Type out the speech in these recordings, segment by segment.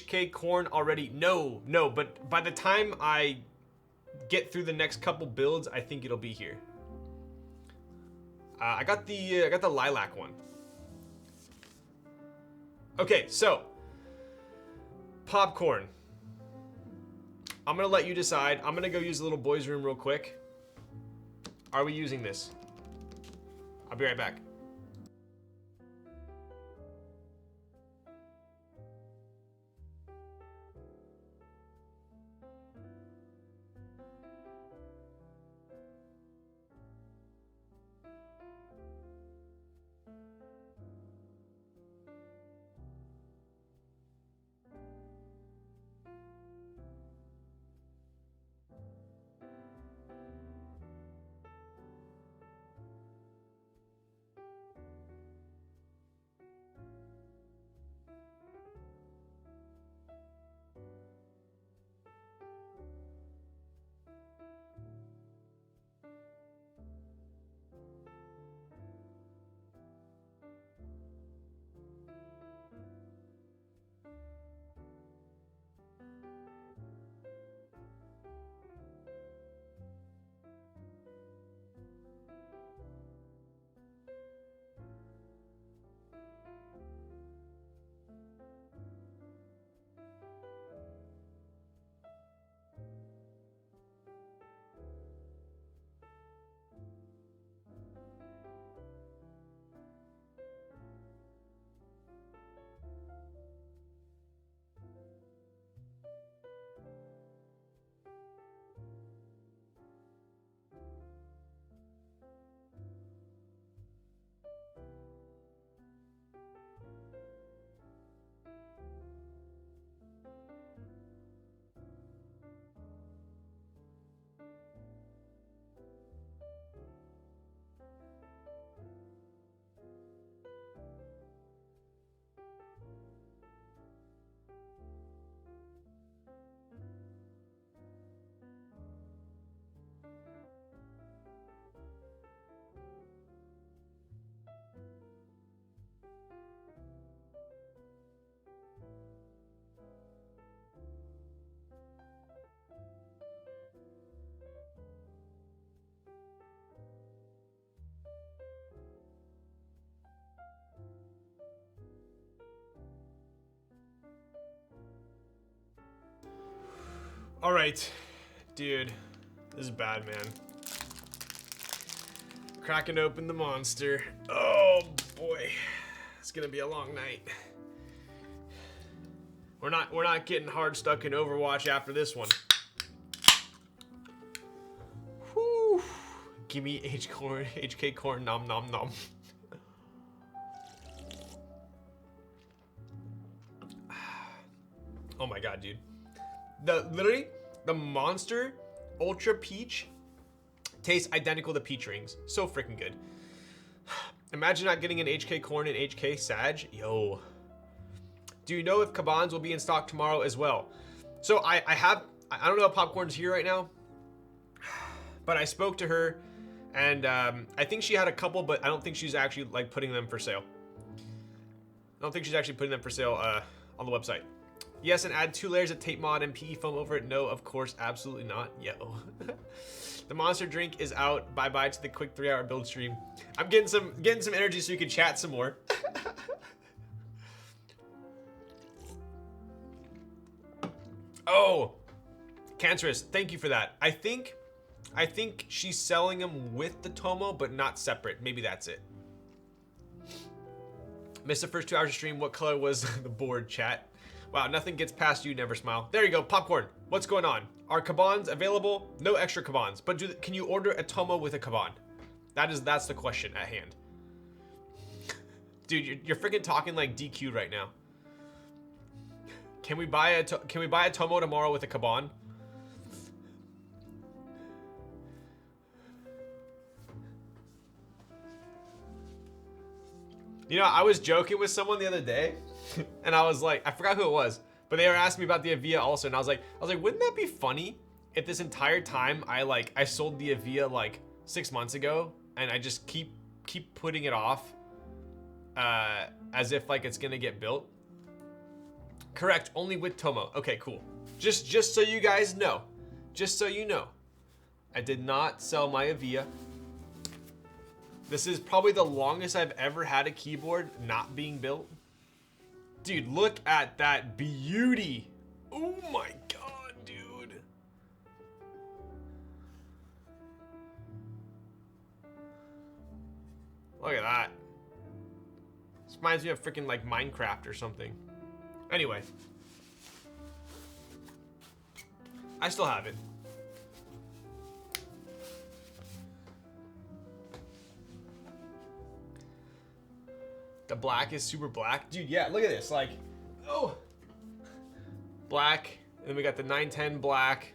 HK corn already? No, but by the time I get through the next couple builds, I think it'll be here. I got the lilac one. Okay, so popcorn. I'm gonna let you decide. I'm gonna go use the little boys' room real quick. Are we using this? I'll be right back. All right, dude, this is bad, man. Cracking open the monster. Oh boy, it's gonna be a long night. We're not getting hard stuck in Overwatch after this one. Whew. Give me HK corn, nom nom nom. Oh my god, dude. Literally, the Monster Ultra Peach tastes identical to peach rings. So freaking good. Imagine not getting an HK corn and HK Sag. Yo. Do you know if Kabans will be in stock tomorrow as well? So I don't know if Popcorn's here right now, but I spoke to her and I think she had a couple, but I don't think she's actually like putting them for sale. I don't think she's actually putting them for sale on the website. Yes, and add 2 layers of tape mod and PE foam over it. No, of course, absolutely not. Yo. The monster drink is out. Bye-bye to the quick 3-hour build stream. I'm getting some energy so you can chat some more. Oh, Cancerous, thank you for that. I think she's selling them with the Tomo, but not separate. Maybe that's it. Missed the first 2 hours of stream. What color was the board, chat? Wow, nothing gets past you, never smile. There you go, Popcorn. What's going on? Are Kabans available? No extra Kabans, but can you order a Tomo with a Kaban? That's the question at hand. Dude, you're freaking talking like DQ right now. Can we buy a Tomo tomorrow with a Kaban? You know, I was joking with someone the other day, and I was like, I forgot who it was, but they were asking me about the Avia also, and I was like, wouldn't that be funny if this entire time I sold the Avia like 6 months ago, and I just keep putting it off, as if like it's gonna get built. Correct, only with Tomo. Okay, cool. Just so you guys know. Just so you know. I did not sell my Avia. This is probably the longest I've ever had a keyboard not being built. Dude, look at that beauty. Oh my god, dude. Look at that. This reminds me of freaking like Minecraft or something. Anyway. I still have it. The black is super black. Dude, yeah, look at this. Like, oh. Black. And then we got the 910 black.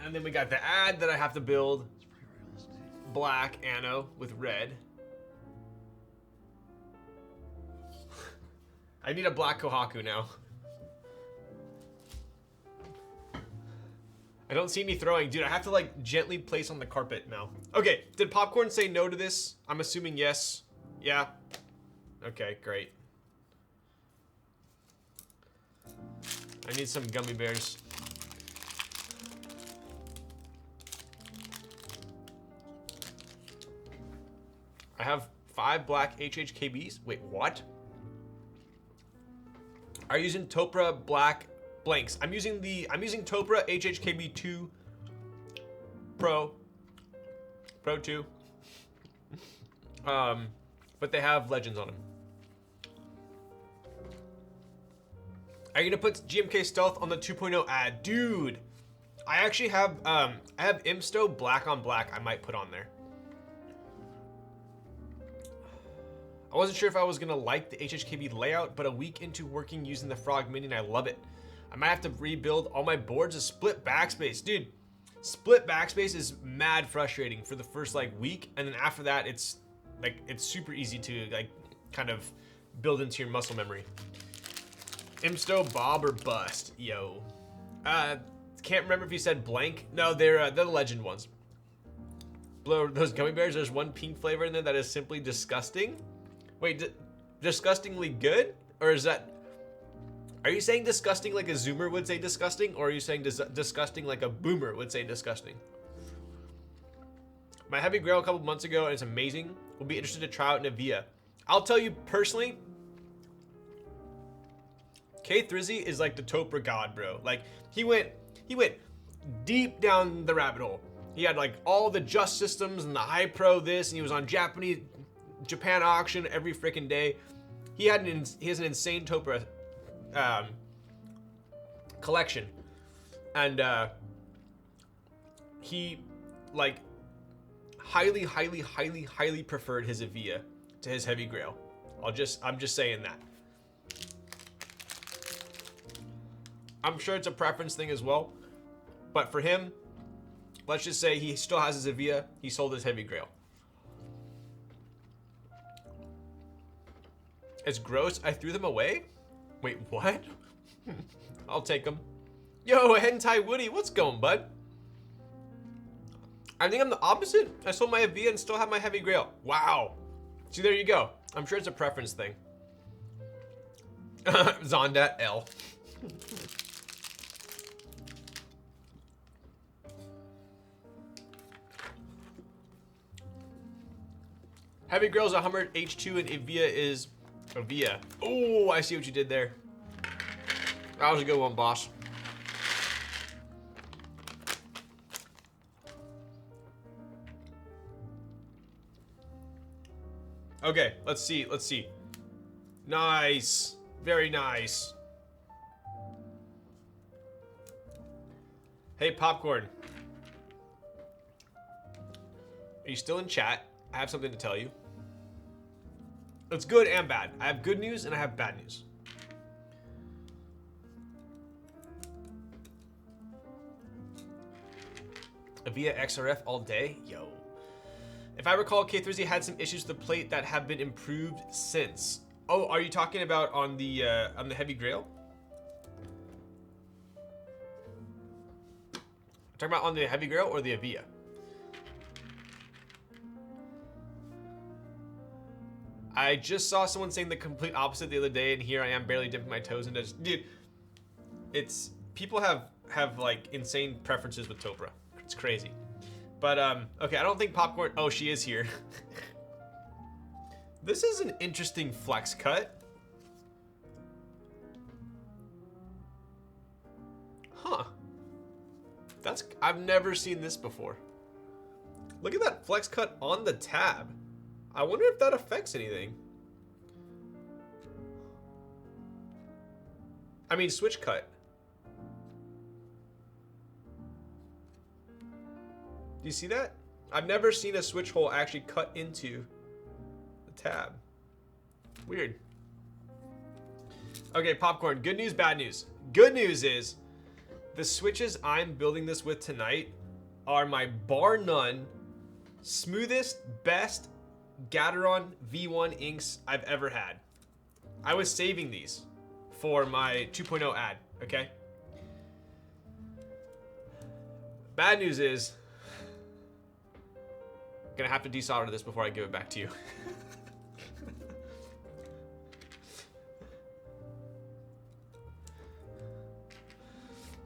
And then we got the ad that I have to build. Black Anno with red. I need a black Kohaku now. I don't see any throwing. Dude, I have to like gently place on the carpet now. Okay, did Popcorn say no to this? I'm assuming yes. Yeah. Okay, great. I need some gummy bears. I have 5 black HHKBs. Wait, what? Are you using Topra black blanks? I'm using Topra HHKB2 Pro 2. But they have legends on them. Are you gonna put GMK Stealth on the 2.0 ad? Dude, I actually have I have Imsto black on black I might put on there. I wasn't sure if I was gonna like the HHKB layout, but a week into working using the Frog Mini, I love it. I might have to rebuild all my boards to split backspace. Dude, split backspace is mad frustrating for the first like week, and then after that it's super easy to like kind of build into your muscle memory. Imsto, Bob, or bust? Yo. Can't remember if you said blank. No, they're the legend ones. Blow those gummy bears. There's one pink flavor in there that is simply disgusting. Wait, disgustingly good? Or is that... Are you saying disgusting like a zoomer would say disgusting? Or are you saying disgusting like a boomer would say disgusting? My Heavy Grail a couple months ago, and it's amazing. We'll be interested to try out in Avia. I'll tell you personally, K3Z is like the Topra god, bro. Like, he went deep down the rabbit hole. He had like all the just systems and the high pro this, and he was on Japan auction every freaking day. He has an insane Topra collection, and he like highly preferred his Avia to his Heavy Grail. I'm just saying that. I'm sure it's a preference thing as well, but for him, let's just say he still has his Avia. He sold his Heavy Grail. It's gross. I threw them away? Wait, what? I'll take them. Yo, Hentai Woody, what's going, bud? I think I'm the opposite. I sold my Avia and still have my Heavy Grail. Wow. See, there you go. I'm sure it's a preference thing. Zondat L. Heavy Grail's a Hummer H2 and Avia is Avia. Oh, I see what you did there. That was a good one, boss. Okay, let's see. Nice. Very nice. Hey, Popcorn. Are you still in chat? I have something to tell you. It's good and bad. I have good news and I have bad news. Avia XRF all day? Yo. If I recall, K3Z had some issues with the plate that have been improved since. Oh, are you talking about on the Heavy Grail? Talking about on the Heavy Grail or the Avia? I just saw someone saying the complete opposite the other day, and here I am barely dipping my toes into. Dude, it's people have like insane preferences with Topra. It's crazy. But okay, I don't think popcorn. Oh, she is here. This is an interesting flex cut. Huh. I've never seen this before. Look at that flex cut on the tab. I wonder if that affects anything. I mean, switch cut. Do you see that? I've never seen a switch hole actually cut into the tab. Weird. Okay, popcorn. Good news, bad news. Good news is the switches I'm building this with tonight are my bar none smoothest, best Gateron V1 inks I've ever had. I was saving these for my 2.0 ad, okay? Bad news is, I'm gonna have to desolder this before I give it back to you.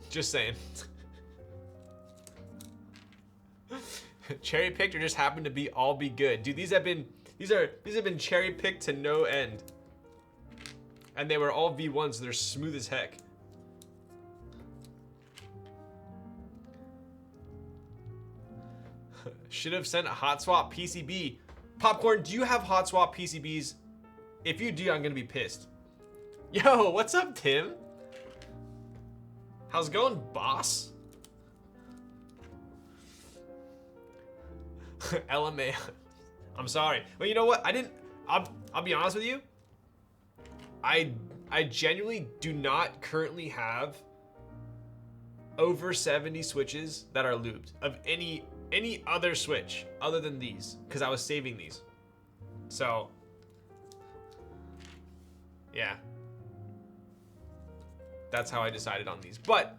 Just saying. Cherry picked or just happened to be all be good. Dude, these have been cherry picked to no end. And they were all V1s, so they're smooth as heck. Should have sent a hot swap PCB. Popcorn, do you have hot swap PCBs? If you do, I'm gonna be pissed. Yo, what's up, Tim? How's it going, boss? LMA. I'm sorry. Well, you know what? I'll be honest with you. I genuinely do not currently have over 70 switches that are lubed of any other switch other than these, because I was saving these. So yeah, that's how I decided on these. But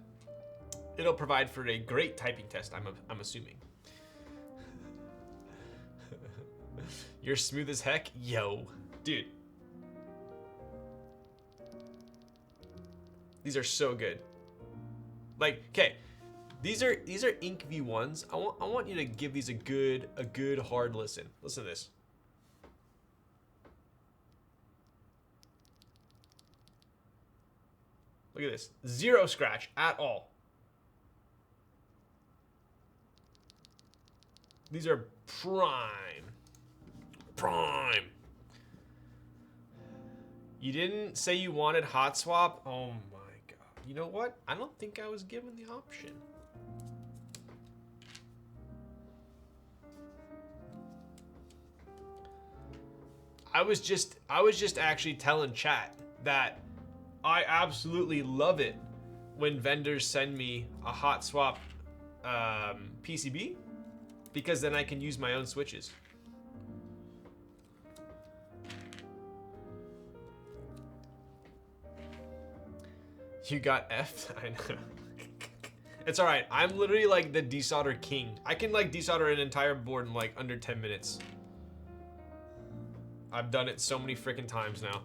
it'll provide for a great typing test, I'm assuming. You're smooth as heck, yo, dude. These are so good. Like, okay, these are Ink V1s. I want you to give these a good hard listen. Listen to this. Look at this. Zero scratch at all. These are prime. Prime. You didn't say you wanted hot swap? Oh my god. You know what? I don't think I was given the option. I was just actually telling chat that I absolutely love it when vendors send me a hot swap PCB, because then I can use my own switches. You got F? I know. It's all right. I'm literally like the desolder king. I can like desolder an entire board in like under 10 minutes. I've done it so many freaking times now.